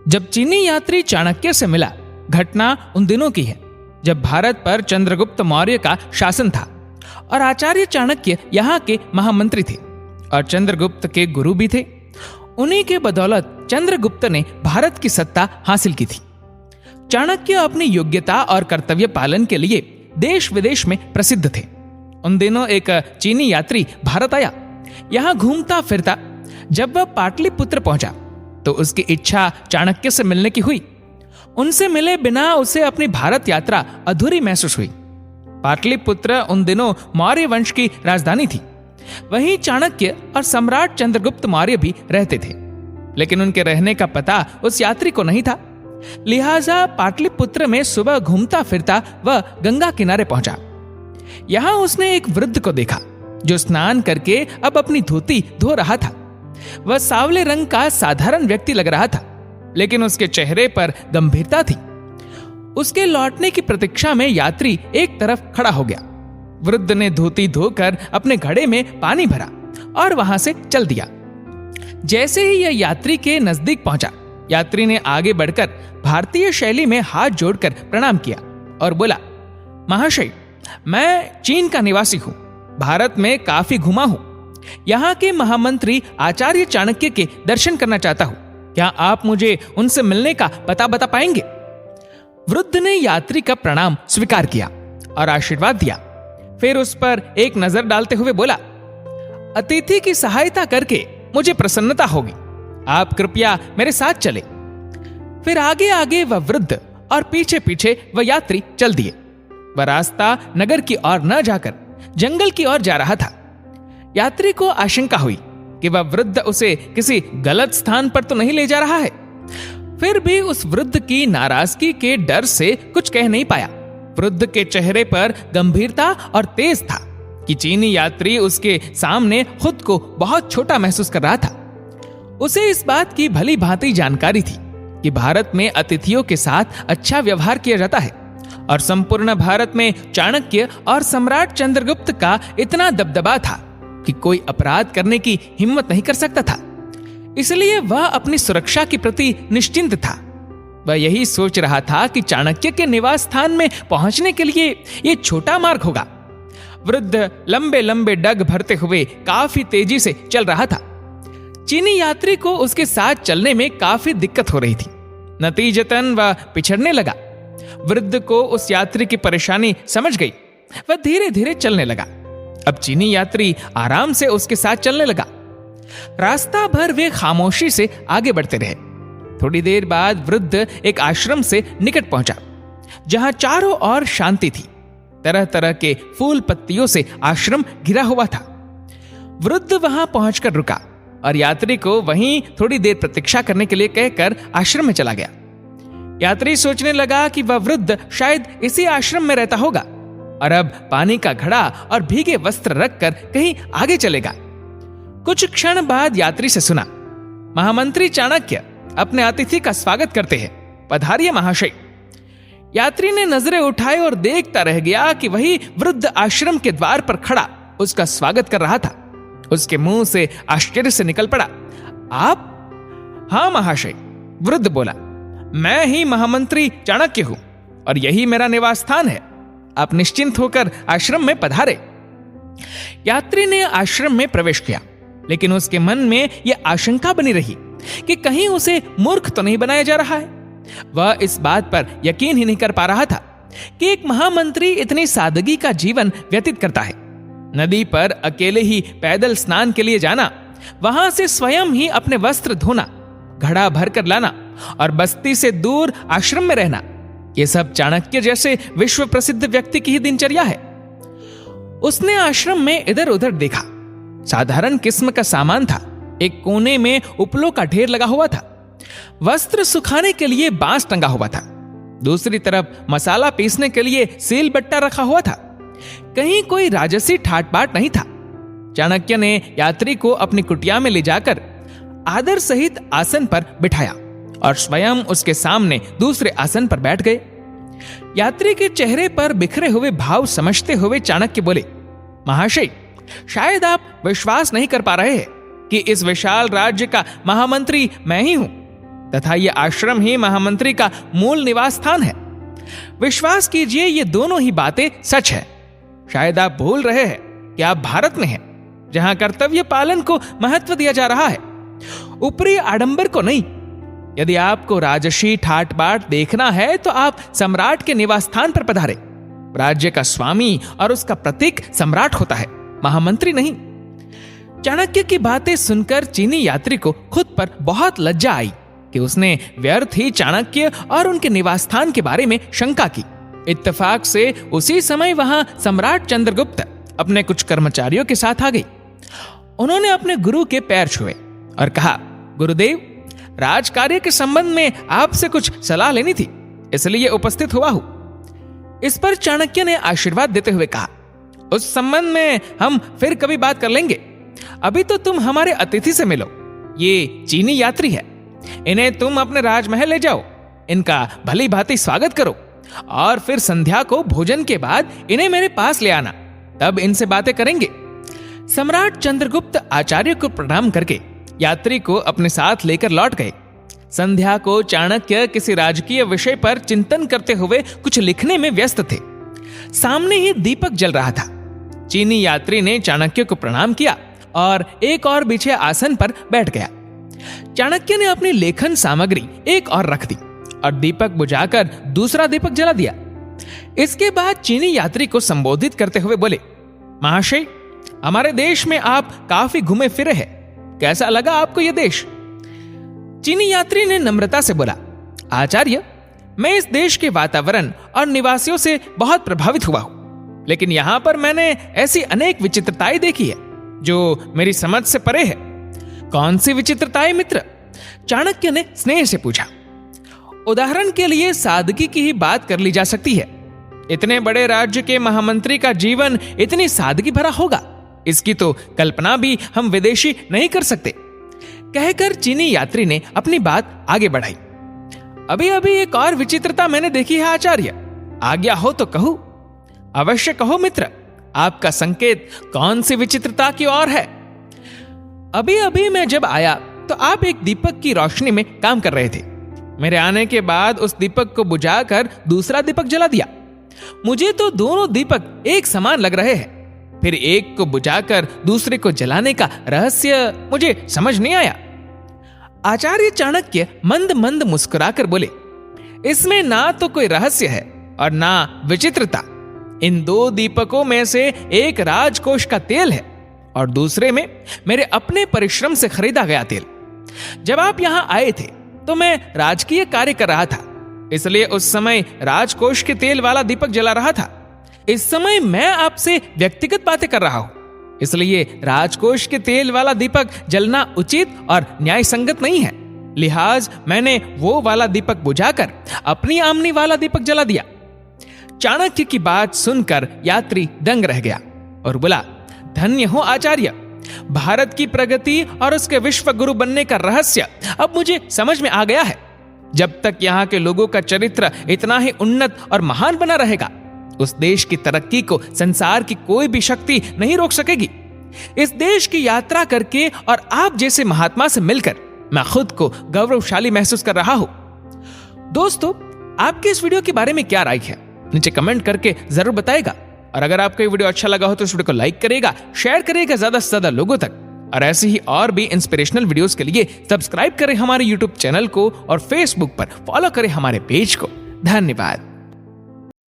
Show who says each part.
Speaker 1: जब चीनी यात्री चाणक्य से मिला, घटना उन दिनों की है जब भारत पर चंद्रगुप्त मौर्य का शासन था और आचार्य चाणक्य यहाँ के महामंत्री थे और चंद्रगुप्त के गुरु भी थे। उन्हीं के बदौलत चंद्रगुप्त ने भारत की सत्ता हासिल की थी। चाणक्य अपनी योग्यता और कर्तव्य पालन के लिए देश विदेश में प्रसिद्ध थे। उन दिनों एक चीनी यात्री भारत आया, यहाँ घूमता फिरता। जब वह पाटलिपुत्र पहुंचा तो उसकी इच्छा चाणक्य से मिलने की हुई। उनसे मिले बिना उसे अपनी भारत यात्रा अधूरी महसूस हुई। पाटलिपुत्र उन दिनों मौर्य वंश की राजधानी थी। वहीं चाणक्य और सम्राट चंद्रगुप्त मौर्य भी रहते थे, लेकिन उनके रहने का पता उस यात्री को नहीं था। लिहाजा पाटलिपुत्र में सुबह घूमता फिरता वह गंगा किनारे पहुंचा। यहां उसने एक वृद्ध को देखा जो स्नान करके अब अपनी धोती धो रहा था। वह सांवले रंग का साधारण व्यक्ति लग रहा था, लेकिन उसके चेहरे पर गंभीरता थी। उसके लौटने की प्रतीक्षा में यात्री एक तरफ खड़ा हो गया। वृद्ध ने धोती धोकर अपने घड़े में पानी भरा और वहां से चल दिया। जैसे ही यह यात्री के नजदीक पहुंचा, यात्री ने आगे बढ़कर भारतीय शैली में हाथ जोड़कर प्रणाम किया और बोला, महाशय, मैं चीन का निवासी हूं, भारत में काफी घुमा हूं। यहाँ के महामंत्री आचार्य चाणक्य के दर्शन करना चाहता हूं। क्या आप मुझे उनसे मिलने का पता बता पाएंगे? वृद्ध ने यात्री का प्रणाम स्वीकार किया और आशीर्वाद दिया। फिर उस पर एक नजर डालते हुए बोला, अतिथि की सहायता करके मुझे प्रसन्नता होगी। आप कृपया मेरे साथ चले। फिर आगे आगे वह वृद्ध और पीछे पीछे वह यात्री चल दिए। वह रास्ता नगर की ओर न जाकर जंगल की ओर जा रहा था। यात्री को आशंका हुई कि वह वृद्ध उसे किसी गलत स्थान पर तो नहीं ले जा रहा है। फिर भी उस वृद्ध की नाराजगी के डर से कुछ कह नहीं पाया। वृद्ध के चेहरे पर गंभीरता और तेज था कि चीनी यात्री उसके सामने खुद को बहुत छोटा महसूस कर रहा था। उसे इस बात की भली भांति जानकारी थी कि भारत में अतिथियों के साथ अच्छा व्यवहार किया जाता है और संपूर्ण भारत में चाणक्य और सम्राट चंद्रगुप्त का इतना दबदबा था कि कोई अपराध करने की हिम्मत नहीं कर सकता था। इसलिए वह अपनी सुरक्षा के प्रति निश्चिंत था। वह यही सोच रहा था कि चाणक्य के निवास स्थान में पहुंचने के लिए यह छोटा मार्ग होगा। वृद्ध लंबे लंबे डग भरते हुए काफी तेजी से चल रहा था। चीनी यात्री को उसके साथ चलने में काफी दिक्कत हो रही थी। नतीजतन वह पिछड़ने लगा। वृद्ध को उस यात्री की परेशानी समझ गई। वह धीरे धीरे चलने लगा। अब चीनी यात्री आराम से उसके साथ चलने लगा। रास्ता भर वे खामोशी से आगे बढ़ते रहे। थोड़ी देर बाद वृद्ध एक आश्रम से निकट पहुंचा, जहां चारों ओर शांति थी। तरह तरह के फूल पत्तियों से आश्रम घिरा हुआ था। वृद्ध वहां पहुंचकर रुका और यात्री को वहीं थोड़ी देर प्रतीक्षा करने के लिए कहकर आश्रम में चला गया। यात्री सोचने लगा कि वह वृद्ध शायद इसी आश्रम में रहता होगा और अब पानी का घड़ा और भीगे वस्त्र रखकर कहीं आगे चलेगा। कुछ क्षण बाद यात्री से सुना, महामंत्री चाणक्य अपने अतिथि का स्वागत करते हैं, पधारिए महाशय। यात्री ने नजरें उठाई और देखता रह गया कि वही वृद्ध आश्रम के द्वार पर खड़ा उसका स्वागत कर रहा था। उसके मुंह से आश्चर्य से निकल पड़ा, आप? हाँ महाशय, वृद्ध बोला, मैं ही महामंत्री चाणक्य हूं और यही मेरा निवास स्थान है। आप निश्चिंत होकर आश्रम में पधारे। यात्री ने आश्रम में प्रवेश किया, लेकिन उसके मन में यह आशंका बनी रही कि कहीं उसे मूर्ख तो नहीं बनाया जा रहा है। वह इस बात पर यकीन ही नहीं कर पा रहा था कि एक महामंत्री इतनी सादगी का जीवन व्यतीत करता है। नदी पर अकेले ही पैदल स्नान के लिए जाना, वहां से स्वयं ही अपने वस्त्र धोना, घड़ा भर कर लाना और बस्ती से दूर आश्रम में रहना, ये सब चाणक्य जैसे विश्व प्रसिद्ध व्यक्ति की ही दिनचर्या है। उसने आश्रम में इधर उधर देखा। साधारण किस्म का सामान था। एक कोने में उपलों का ढेर लगा हुआ था। वस्त्र सुखाने के लिए बांस टंगा हुआ था। दूसरी तरफ मसाला पीसने के लिए सील बट्टा रखा हुआ था। कहीं कोई राजसी ठाट बाट नहीं था। चाणक्य ने यात्री को अपनी कुटिया में ले जाकर आदर सहित आसन पर बिठाया और स्वयं उसके सामने दूसरे आसन पर बैठ गए। यात्री के चेहरे पर बिखरे हुए भाव समझते हुए चाणक्य बोले, महाशय, शायद आप विश्वास नहीं कर पा रहे हैं कि इस विशाल राज्य का महामंत्री मैं ही हूं। तथा ये आश्रम ही महामंत्री का मूल निवास स्थान है। विश्वास कीजिए, ये दोनों ही बातें सच है। शायद आप भूल रहे हैं कि आप भारत में हैं, जहां कर्तव्य पालन को महत्व दिया जा रहा है, ऊपरी आडंबर को नहीं। यदि आपको राजसी ठाट बाट देखना है तो आप सम्राट के निवास स्थान पर पधारे। राज्य का स्वामी और उसका प्रतीक सम्राट होता है, महामंत्री नहीं। चाणक्य की बातें सुनकर चीनी यात्री को खुद पर बहुत लज्जा आई कि उसने व्यर्थ ही चाणक्य और उनके निवास स्थान के बारे में शंका की। इत्तेफाक से उसी समय वहां सम्राट चंद्रगुप्त अपने कुछ कर्मचारियों के साथ आ गई। उन्होंने अपने गुरु के पैर छुए और कहा, गुरुदेव, राजकार्य के संबंध में आपसे कुछ सलाह लेनी थी, इसलिए उपस्थित हुआ हूं। इस पर चाणक्य ने आशीर्वाद देते हुए कहा, उस संबंध में हम फिर कभी बात कर लेंगे। अभी तो तुम हमारे अतिथि से मिलो। ये चीनी यात्री है, इन्हें तुम अपने राजमहल ले जाओ, इनका भली भांति स्वागत करो और फिर संध्या को भोजन के बाद इन्हें मेरे पास ले आना, तब इनसे बातें करेंगे। सम्राट चंद्रगुप्त आचार्य को प्रणाम करके यात्री को अपने साथ लेकर लौट गए। संध्या को चाणक्य किसी राजकीय विषय पर चिंतन करते हुए कुछ लिखने में व्यस्त थे। सामने ही दीपक जल रहा था। चीनी यात्री ने चाणक्य को प्रणाम किया और एक और बिछे आसन पर बैठ गया। चाणक्य ने अपनी लेखन सामग्री एक और रख दी और दीपक बुझाकर दूसरा दीपक जला दिया। इसके बाद चीनी यात्री को संबोधित करते हुए बोले, महाशय, हमारे देश में आप काफी घूमे फिरे हैं, कैसा लगा आपको यह देश? चीनी यात्री ने नम्रता से बोला, आचार्य, मैं इस देश के वातावरण और निवासियों से बहुत प्रभावित हुआ हूं, लेकिन यहां पर मैंने ऐसी अनेक विचित्रताएं देखी है जो मेरी समझ से परे है। कौन सी विचित्रताएं मित्र? चाणक्य ने स्नेह से पूछा। उदाहरण के लिए सादगी की ही बात कर ली जा सकती है। इतने बड़े राज्य के महामंत्री का जीवन इतनी सादगी भरा होगा, इसकी तो कल्पना भी हम विदेशी नहीं कर सकते। कहकर चीनी यात्री ने अपनी बात आगे बढ़ाई। अभी अभी एक और विचित्रता मैंने देखी है आचार्य, आज्ञा हो तो कहूं। अवश्य कहो मित्र, आपका संकेत कौन सी विचित्रता की ओर है? अभी अभी मैं जब आया तो आप एक दीपक की रोशनी में काम कर रहे थे। मेरे आने के बाद उस दीपक को बुझाकर दूसरा दीपक जला दिया। मुझे तो दोनों दीपक एक समान लग रहे हैं। फिर एक को बुझाकर दूसरे को जलाने का रहस्य मुझे समझ नहीं आया। आचार्य चाणक्य मंद मंद मुस्कुराकर बोले, इसमें ना तो कोई रहस्य है और ना विचित्रता। इन दो दीपकों में से एक राजकोष का तेल है और दूसरे में मेरे अपने परिश्रम से खरीदा गया तेल। जब आप यहां आए थे तो मैं राजकीय कार्य कर रहा था, इसलिए उस समय राजकोष के तेल वाला दीपक जला रहा था। इस समय मैं आपसे व्यक्तिगत बातें कर रहा हूं, इसलिए राजकोष के तेल वाला दीपक जलना उचित और न्याय संगत नहीं है। लिहाज मैंने वो वाला दीपक बुझाकर अपनी आमनी वाला दीपक जला दिया। चाणक्य की बात सुनकर यात्री दंग रह गया और बोला, धन्य हो आचार्य, भारत की प्रगति और उसके विश्व गुरु बनने का रहस्य अब मुझे समझ में आ गया है। जब तक यहाँ के लोगों का चरित्र इतना ही उन्नत और महान बना रहेगा, उस देश की तरक्की को संसार की कोई भी शक्ति नहीं रोक सकेगी। इस देश की यात्रा करके और आप जैसे महात्मा से मिलकर मैं खुद को गौरवशाली महसूस कर रहा हूं। दोस्तों, आपके इस वीडियो के बारे में क्या राय है, नीचे कमेंट करके जरूर बताएगा। और अगर आपको ये वीडियो अच्छा लगा हो तो इस वीडियो को लाइक करेगा, शेयर करेगा ज्यादा से ज्यादा लोगों तक। और ऐसे ही और भी इंस्पिरेशनल वीडियोस के लिए सब्सक्राइब करें हमारे यूट्यूब चैनल को और फेसबुक पर फॉलो करें हमारे पेज को। धन्यवाद।